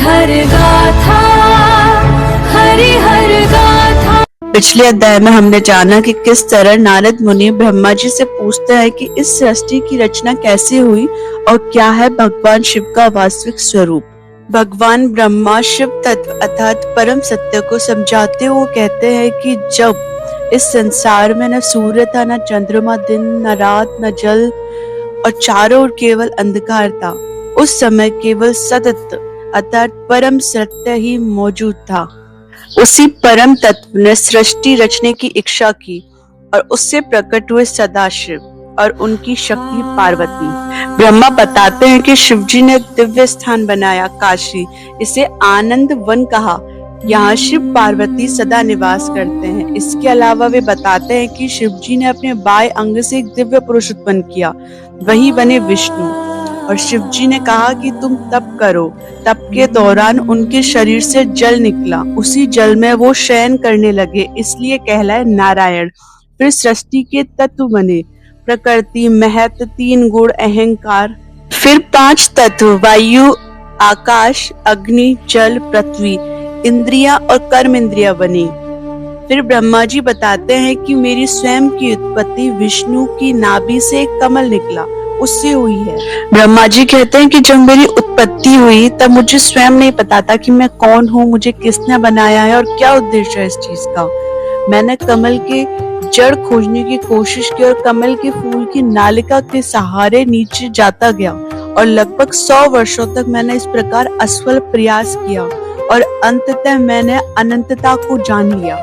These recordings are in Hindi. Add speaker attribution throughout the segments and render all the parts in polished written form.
Speaker 1: हर गाथा, हरि हर गाथा।
Speaker 2: पिछले अध्याय में हमने जाना कि किस तरह नारद मुनि ब्रह्मा जी से पूछते हैं कि इस सृष्टि की रचना कैसे हुई और क्या है भगवान शिव का वास्तविक स्वरूप। भगवान ब्रह्मा शिव तत्व अर्थात परम सत्य को समझाते हुए कहते हैं कि जब इस संसार में न सूर्य था, न चंद्रमा, दिन न रात, न जल और चारों ओर केवल अंधकार था, उस समय केवल सतत अर्थात परम सत्य ही मौजूद था। उसी परम तत्व ने सृष्टि रचने की इच्छा की और उससे प्रकट हुए सदाशिव और उनकी शक्ति पार्वती। ब्रह्मा बताते हैं कि शिवजी ने दिव्य स्थान बनाया काशी, इसे आनंद वन कहा। यहाँ शिव पार्वती सदा निवास करते हैं। इसके अलावा वे बताते हैं कि शिवजी ने अपने बाएं अंग से एक दिव्य पुरुष उत्पन्न किया, वही बने विष्णु। और शिवजी ने कहा कि तुम तप करो। तप के दौरान उनके शरीर से जल निकला, उसी जल में वो शयन करने लगे, इसलिए कहलाए नारायण। फिर सृष्टि के तत्व बने, प्रकृति, महत, 3 गुण, अहंकार। फिर 5 तत्व वायु, आकाश, अग्नि, जल, पृथ्वी, इंद्रियां और कर्म इंद्रियां बनी। फिर ब्रह्मा जी बताते हैं कि मेरी स्वयं की उत्पत्ति विष्णु की नाभि से एक कमल निकला, उससे हुई है। ब्रह्मा जी कहते हैं कि जब मेरी उत्पत्ति हुई तब मुझे स्वयं नहीं पता था कि मैं कौन हूँ, मुझे किसने बनाया है और क्या उद्देश्य है इस चीज का। मैंने कमल के जड़ खोजने की कोशिश की और कमल के फूल की नालिका के सहारे नीचे जाता गया और लगभग 100 वर्षों तक मैंने इस प्रकार असफल प्रयास किया और अंततः मैंने अनंतता को जान लिया।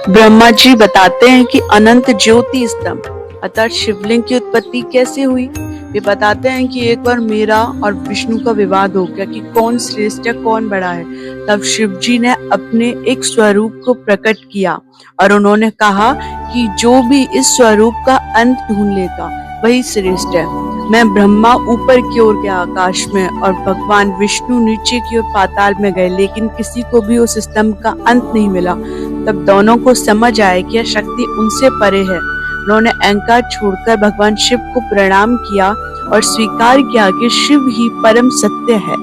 Speaker 2: ब्रह्मा जी बताते हैं कि अनंत ज्योति स्तंभ अर्थात शिवलिंग की उत्पत्ति कैसे हुई। वे बताते हैं कि एक बार मेरा और विष्णु का विवाद हो गया कि कौन श्रेष्ठ है, कौन बड़ा है। तब शिव जी ने अपने एक स्वरूप को प्रकट किया और उन्होंने कहा कि जो भी इस स्वरूप का अंत ढूंढ लेगा वही श्रेष्ठ है। मैं ब्रह्मा ऊपर की ओर गया आकाश में और भगवान विष्णु नीचे की ओर पाताल में गए, लेकिन किसी को भी उस स्तंभ का अंत नहीं मिला। तब दोनों को समझ आया कि यह शक्ति उनसे परे है। उन्होंने अहंकार छोड़कर भगवान शिव को प्रणाम किया और स्वीकार किया कि शिव ही परम सत्य है।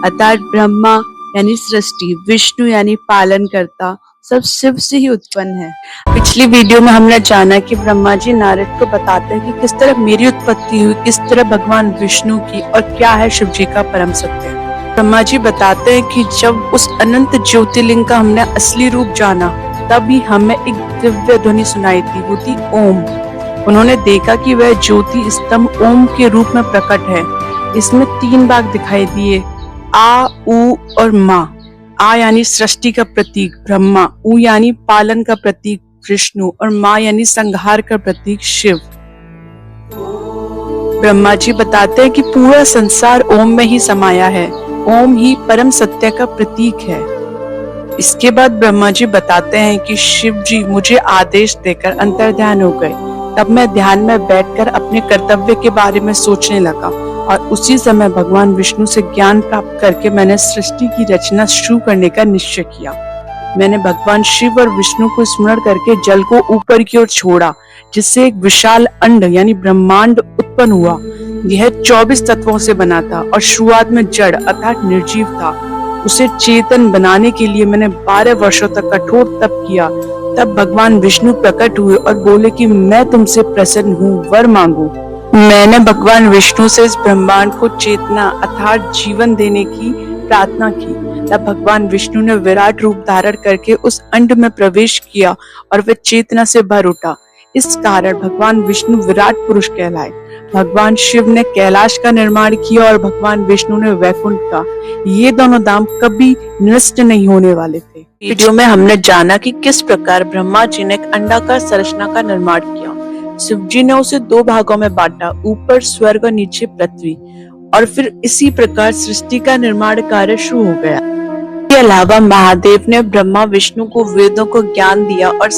Speaker 2: अर्थात ब्रह्मा यानी सृष्टि, विष्णु यानी पालन करता, सब शिव से ही उत्पन्न है। पिछली वीडियो में हमने जाना कि ब्रह्मा जी नारद को बताते हैं कि किस तरह मेरी उत्पत्ति हुई, किस तरह भगवान विष्णु की और क्या है शिव जी का परम सत्य। ब्रह्मा जी बताते हैं कि जब उस अनंत ज्योतिर्लिंग का हमने असली रूप जाना तभी हमें एक दिव्य ध्वनि सुनाई दी, वो थी ओम। उन्होंने देखा कि वह ज्योति स्तंभ ओम के रूप में प्रकट है। इसमें 3 भाग दिखाई दिए, आ, उ और मा। आ यानी सृष्टि का प्रतीक ब्रह्मा, उ यानी पालन का प्रतीक विष्णु और मा यानी संहार का प्रतीक शिव। ब्रह्मा जी बताते हैं कि पूरा संसार ओम में ही समाया है, ओम ही परम सत्य का प्रतीक है। इसके बाद ब्रह्मा जी बताते हैं कि शिव जी मुझे आदेश देकर अंतर्ध्यान हो गए। तब मैं ध्यान में बैठकर अपने कर्तव्य के बारे में सोचने लगा और उसी समय भगवान विष्णु से ज्ञान प्राप्त करके मैंने सृष्टि की रचना शुरू करने का निश्चय किया। मैंने भगवान शिव और विष्णु को स्मरण करके जल को ऊपर की ओर छोड़ा, जिससे एक विशाल अंड यानी ब्रह्मांड उत्पन्न हुआ। यह 24 तत्वों से बना था और शुरुआत में जड़ अर्थात निर्जीव था। उसे चेतन बनाने के लिए मैंने 12 वर्षों तक कठोर तप किया। तब भगवान विष्णु प्रकट हुए और बोले कि मैं तुमसे प्रसन्न हूँ, वर मांगो। मैंने भगवान विष्णु से इस ब्रह्मांड को चेतना अर्थात जीवन देने की प्रार्थना की। तब भगवान विष्णु ने विराट रूप धारण करके उस अंड में प्रवेश किया और वह चेतना से भर उठा। इस कारण भगवान विष्णु विराट पुरुष कहलाए। भगवान शिव ने कैलाश का निर्माण किया और भगवान विष्णु ने वैकुंठ का। ये दोनों धाम कभी नष्ट नहीं होने वाले थे। वीडियो में हमने जाना कि किस प्रकार ब्रह्मा जी ने एक अंडाकार संरचना का निर्माण किया। शिव जी ने उसे 2 भागों में बांटा, ऊपर स्वर्ग और नीचे पृथ्वी, और फिर इसी प्रकार सृष्टि का निर्माण कार्य शुरू हो गया। इसके अलावा महादेव ने ब्रह्मा विष्णु को वेदों को ज्ञान दिया और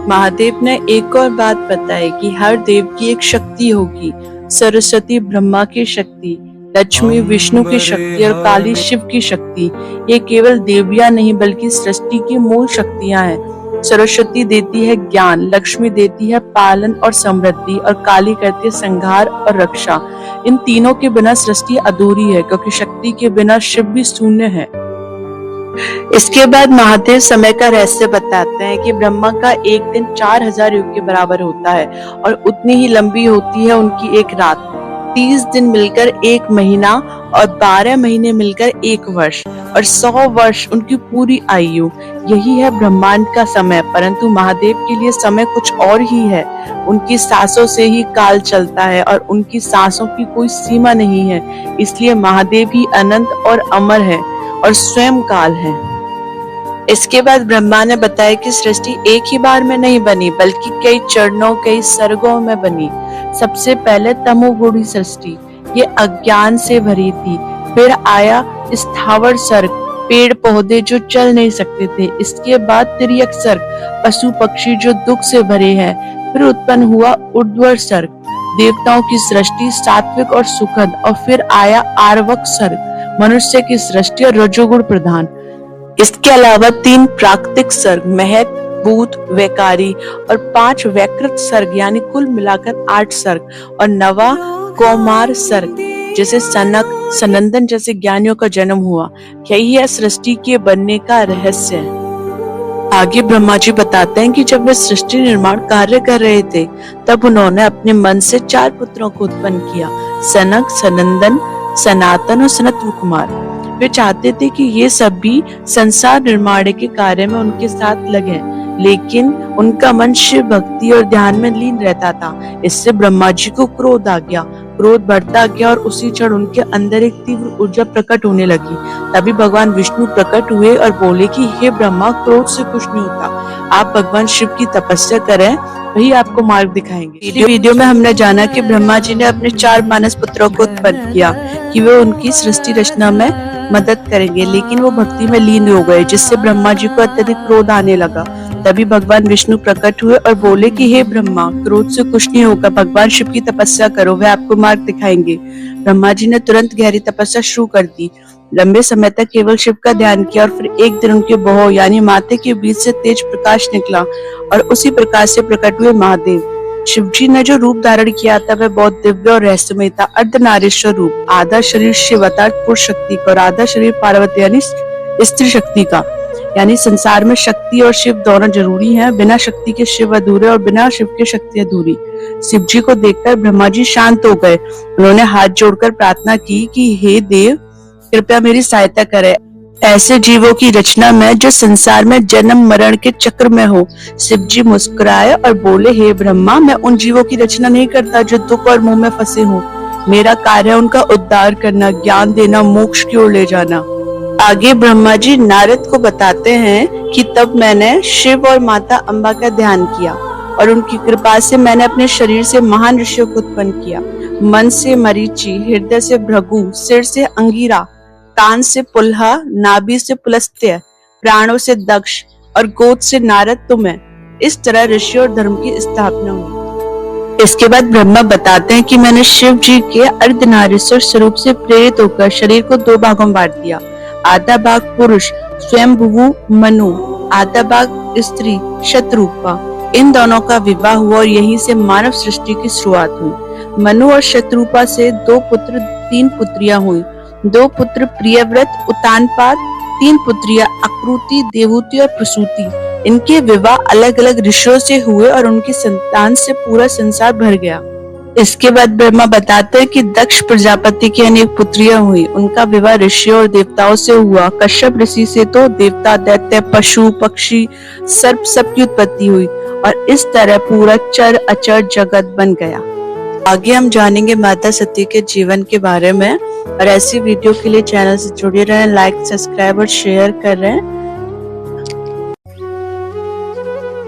Speaker 2: महादेव ने एक और बात बताई कि हर देव की एक शक्ति होगी। सरस्वती ब्रह्मा की शक्ति, लक्ष्मी विष्णु की शक्ति और काली शिव की शक्ति। ये केवल देवियां नहीं बल्कि सृष्टि की मूल शक्तियां हैं। सरस्वती देती है ज्ञान, लक्ष्मी देती है पालन और समृद्धि और काली करती है संहार और रक्षा। इन तीनों के बिना सृष्टि अधूरी है, क्योंकि शक्ति के बिना शिव भी शून्य है। इसके बाद महादेव समय का रहस्य बताते हैं कि ब्रह्मा का एक दिन 4000 युग के बराबर होता है और उतनी ही लंबी होती है उनकी एक रात। 30 दिन मिलकर एक महीना और 12 महीने मिलकर एक वर्ष और 100 वर्ष उनकी पूरी आयु। यही है ब्रह्मांड का समय। परंतु महादेव के लिए समय कुछ और ही है। उनकी सांसों से ही काल चलता है और उनकी सांसों की कोई सीमा नहीं है। इसलिए महादेव ही अनंत और अमर है और स्वयं काल है। इसके बाद ब्रह्मा ने बताया कि सृष्टि एक ही बार में नहीं बनी बल्कि कई चरणों कई सर्गों में बनी। सबसे पहले तमोगुणी सृष्टि, ये अज्ञान से भरी थी। फिर आया स्थावर सर्ग, पेड़ पौधे जो चल नहीं सकते थे। इसके बाद तिर्यक सर्ग, पशु पक्षी जो दुख से भरे हैं। फिर उत्पन्न हुआ ऊर्ध्वर सर्ग, देवताओं की सृष्टि सात्विक और सुखद। और फिर आया आर्वक सर्ग, मनुष्य की सृष्टि और रजोगुण प्रधान। इसके अलावा 3 प्राकृतिक सर्ग, महक, भूत, वैकारी और 5 वैकृत सर्ग यानी कुल मिलाकर 8 सर्ग और 9वां कौमार सर्ग, जैसे सनक सनंदन जैसे ज्ञानियों का जन्म हुआ। यही है सृष्टि के बनने का रहस्य। आगे ब्रह्मा जी बताते हैं कि जब वे सृष्टि निर्माण कार्य कर रहे थे तब उन्होंने अपने मन से 4 पुत्रों को उत्पन्न किया, सनक, सनंदन, सनातन और सनत्व कुमार। वे चाहते थे कि ये सब भी संसार निर्माण के कार्य में उनके साथ लगे, लेकिन उनका मन शिव भक्ति और ध्यान में लीन रहता था। इससे ब्रह्मा जी को क्रोध आ गया। क्रोध बढ़ता गया और उसी क्षण उनके अंदर एक तीव्र ऊर्जा प्रकट होने लगी। तभी भगवान विष्णु प्रकट हुए और बोले कि हे ब्रह्मा, क्रोध से कुछ नहीं होता। आप भगवान शिव की तपस्या करें, वही आपको मार्ग दिखाएंगे। वीडियो में हमने जाना कि ब्रह्मा जी ने अपने 4 मानस पुत्रों को उत्पन्न किया कि वे उनकी सृष्टि रचना में मदद करेंगे, लेकिन वो भक्ति में लीन हो गए, जिससे ब्रह्मा जी को अत्यधिक क्रोध आने लगा। तभी भगवान विष्णु प्रकट हुए और बोले कि हे ब्रह्मा, क्रोध से कुछ नहीं होगा, भगवान शिव की तपस्या करो, वे आपको मार्ग दिखाएंगे। ब्रह्मा जी ने तुरंत गहरी तपस्या शुरू कर दी। लंबे समय तक केवल शिव का ध्यान किया और फिर एक दिन उनके भौं यानी माथे के बीच से तेज प्रकाश निकला और उसी प्रकाश से प्रकट हुए महादेव। शिव जी ने जो रूप धारण किया था वह बहुत दिव्य और रहस्यमय था। अर्धनारीश्वर रूप, आधा शरीर शिव अर्थात पुरुष शक्ति का और आधा शरीर पार्वती यानी स्त्री शक्ति का। यानी संसार में शक्ति और शिव दोनों जरूरी हैं। बिना शक्ति के शिव अधूरे और बिना शिव के शक्ति अधूरी। शिव जी को देखकर ब्रह्मा जी शांत हो गए। उन्होंने हाथ जोड़कर प्रार्थना की कि हे देव, कृपया मेरी सहायता करें। ऐसे जीवों की रचना में जो संसार में जन्म मरण के चक्र में हो। शिव जी मुस्कुराए और बोले, हे ब्रह्मा, मैं उन जीवों की रचना नहीं करता जो दुख और मोह में फंसे हो। मेरा कार्य है उनका उद्धार करना, ज्ञान देना, मोक्ष की ओर ले जाना। आगे ब्रह्मा जी नारद को बताते हैं कि तब मैंने शिव और माता अम्बा का ध्यान किया और उनकी कृपा से मैंने अपने शरीर से महान ऋषियों को उत्पन्न किया। मन से मरीचि, हृदय से भृगु, सिर से अंगिरा, कान से पुल्हा, नाभि से पुलस्त्य, प्राणों से दक्ष और गोद से नारद तुम्हें। इस तरह ऋषि और धर्म की स्थापना हुई। इसके बाद ब्रह्मा बताते हैं कि मैंने शिव जी के अर्धनारीश्वर स्वरूप से प्रेरित होकर शरीर को 2 भागों में बांट दिया। आधा भाग पुरुष स्वयंभुवु मनु, आधा भाग स्त्री शतरूपा। इन दोनों का विवाह हुआ और यहीं से मानव सृष्टि की शुरुआत हुई। मनु और शतरूपा से 2 पुत्र 3 पुत्रियां हुई। 2 पुत्र प्रियव्रत उतानपाद, 3 पुत्रियां अकृति, देवहूति और प्रसूति। इनके विवाह अलग अलग ऋषियों से हुए और उनकी संतान से पूरा संसार भर गया। इसके बाद ब्रह्मा बताते हैं कि दक्ष प्रजापति की अनेक पुत्रियां हुई। उनका विवाह ऋषियों और देवताओं से हुआ। कश्यप ऋषि से तो देवता, दैत्य, पशु, पक्षी, सर्प सबकी उत्पत्ति हुई और इस तरह पूरा चर अचर जगत बन गया। आगे हम जानेंगे माता सती के जीवन के बारे में और ऐसी वीडियो के लिए चैनल से जुड़े रहें, लाइक, सब्सक्राइब और शेयर कर रहे हैं।